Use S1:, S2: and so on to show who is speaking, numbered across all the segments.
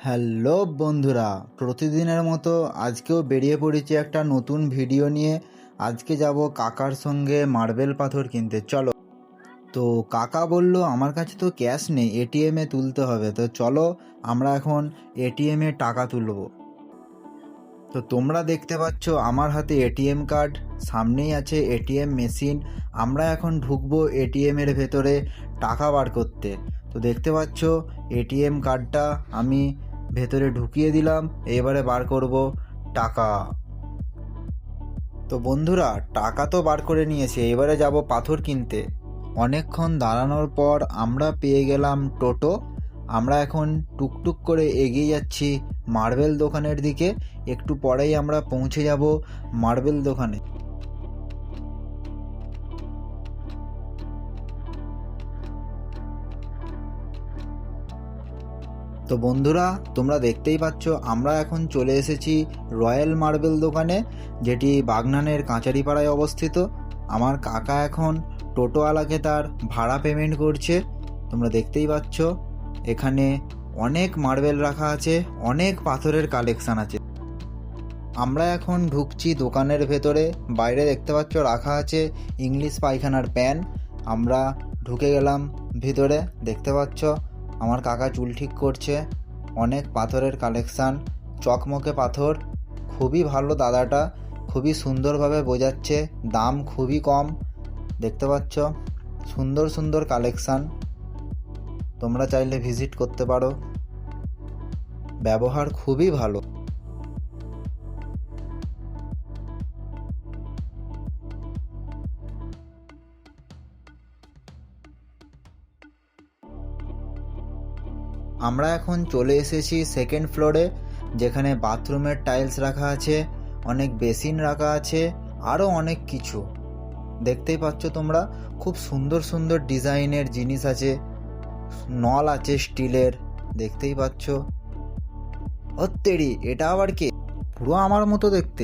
S1: Hello বন্ধুরা, প্রতিদিনের মতো আজকেও বেরিয়ে পড়েছি একটা নতুন ভিডিও নিয়ে। আজকে যাব কাকার সঙ্গে মার্বেল পাথর কিনতে। চলো। তো কাকা বলল আমার কাছে তো ক্যাশ নেই, এটিএমে তুলতে হবে। তো চলো আমরা এখন এটিএমে টাকা তুলব। তো তোমরা দেখতে পাচ্ছ আমার হাতে এটিএম কার্ড, সামনেই আছে এটিএম মেশিন। আমরা এখন ঢুকবো এটিএমের ভেতরে টাকা বার করতে। তো দেখতে পাচ্ছ এটিএম কার্ডটা আমি ভেতরে ঢুকিয়ে দিলাম, এবারে বার করব টাকা। তো বন্ধুরা, টাকা তো বার করে নিয়েছে, এবারে যাব পাথর কিনতে। অনেকক্ষণ দাঁড়ানোর পর আমরা পেয়ে গেলাম টোটো। আমরা এখন টুকটুক করে এগিয়ে যাচ্ছি মার্বেল দোকানের দিকে। একটু পরেই আমরা পৌঁছে যাব মার্বেল দোকানে। তো বন্ধুরা, তোমরা দেখতেই পাচ্ছ আমরা এখন চলে এসেছি রয়্যাল মার্বেল দোকানে, যেটি বাগনানের কাঁচারিপাড়ায় অবস্থিত। আমার কাকা এখন টোটোওয়ালাকে তার ভাড়া পেমেন্ট করছে। তোমরা দেখতেই পাচ্ছ এখানে অনেক মার্বেল রাখা আছে, অনেক পাথরের কালেকশান আছে। আমরা এখন ঢুকছি দোকানের ভেতরে। বাইরে দেখতে পাচ্ছ রাখা আছে ইংলিশ পায়খানার প্যান। আমরা ঢুকে গেলাম ভিতরে। দেখতে পাচ্ছ আমার কাকা চুল ঠিক করছে। অনেক পাথরের কালেকশান, চকমকে পাথর। খুবই ভালো দাদাটা, খুবই সুন্দরভাবে বোঝাচ্ছে, দাম খুবই কম। দেখতে পাচ্ছ সুন্দর সুন্দর কালেকশান, তোমরা চাইলে ভিজিট করতে পারো। ব্যবহার খুবই ভালো। আমরা এখন চলে এসেছি সেকেন্ড ফ্লোরে, যেখানে বাথরুমের টাইলস রাখা আছে, অনেক বেসিন রাখা আছে, আরও অনেক কিছু। দেখতেই পাচ্ছ তোমরা, খুব সুন্দর সুন্দর ডিজাইনের জিনিস আছে। নল আছে স্টিলের, দেখতেই পাচ্ছ। তেরি, এটা আবার কে? পুরো আমার মতো দেখতে।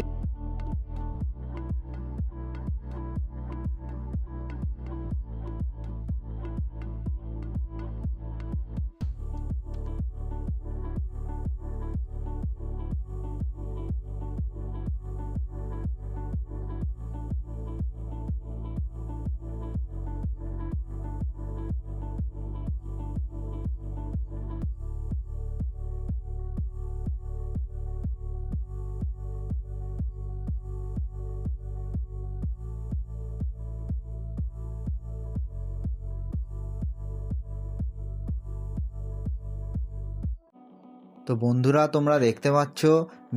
S1: তো বন্ধুরা, তোমরা দেখতে পাচ্ছ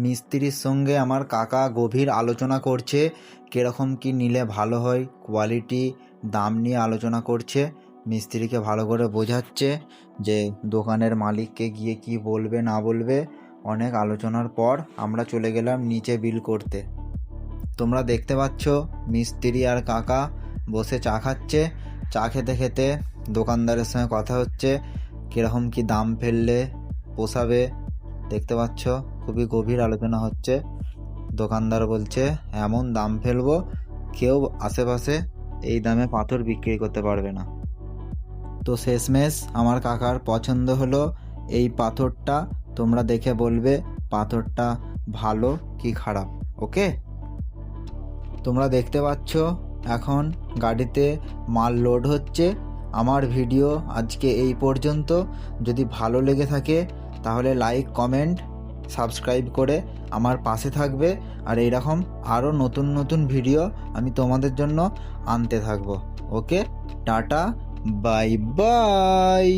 S1: মিস্ত্রির সঙ্গে আমার কাকা গভীর আলোচনা করছে, কীরকম কি নিলে ভালো হয়, কোয়ালিটি, দাম নিয়ে আলোচনা করছে। মিস্ত্রিকে ভালো করে বোঝাচ্ছে যে দোকানের মালিককে গিয়ে কি বলবে না বলবে। অনেক আলোচনার পর আমরা চলে গেলাম নিচে বিল করতে। তোমরা দেখতে পাচ্ছ মিস্ত্রি আর কাকা বসে চা খাচ্ছে। চা খেতে খেতে দোকানদারের সঙ্গে কথা হচ্ছে, কীরকম কি দাম ফেললে পোষাবে। দেখতে পাচ্ছ খুবই গভীর আলোচনা হচ্ছে। দোকানদার বলছে এমন দাম ফেলবো কেউ আশেপাশে এই দামে পাথর বিক্রি করতে পারবে না। তো শেষমেশ আমার কাকার পছন্দ হলো এই পাথরটা। তোমরা দেখে বলবে পাথরটা ভালো কি খারাপ। ওকে। তোমরা দেখতে পাচ্ছ এখন গাড়িতে মাল লোড হচ্ছে। আমার ভিডিও আজকে এই পর্যন্ত। যদি ভালো লেগে থাকে তাহলে লাইক, কমেন্ট, সাবস্ক্রাইব করে আমার পাশে থাকবে। আর এইরকম আরও নতুন নতুন ভিডিও আমি তোমাদের জন্য আনতে থাকবো। ওকে, টাটা, বাই বাই।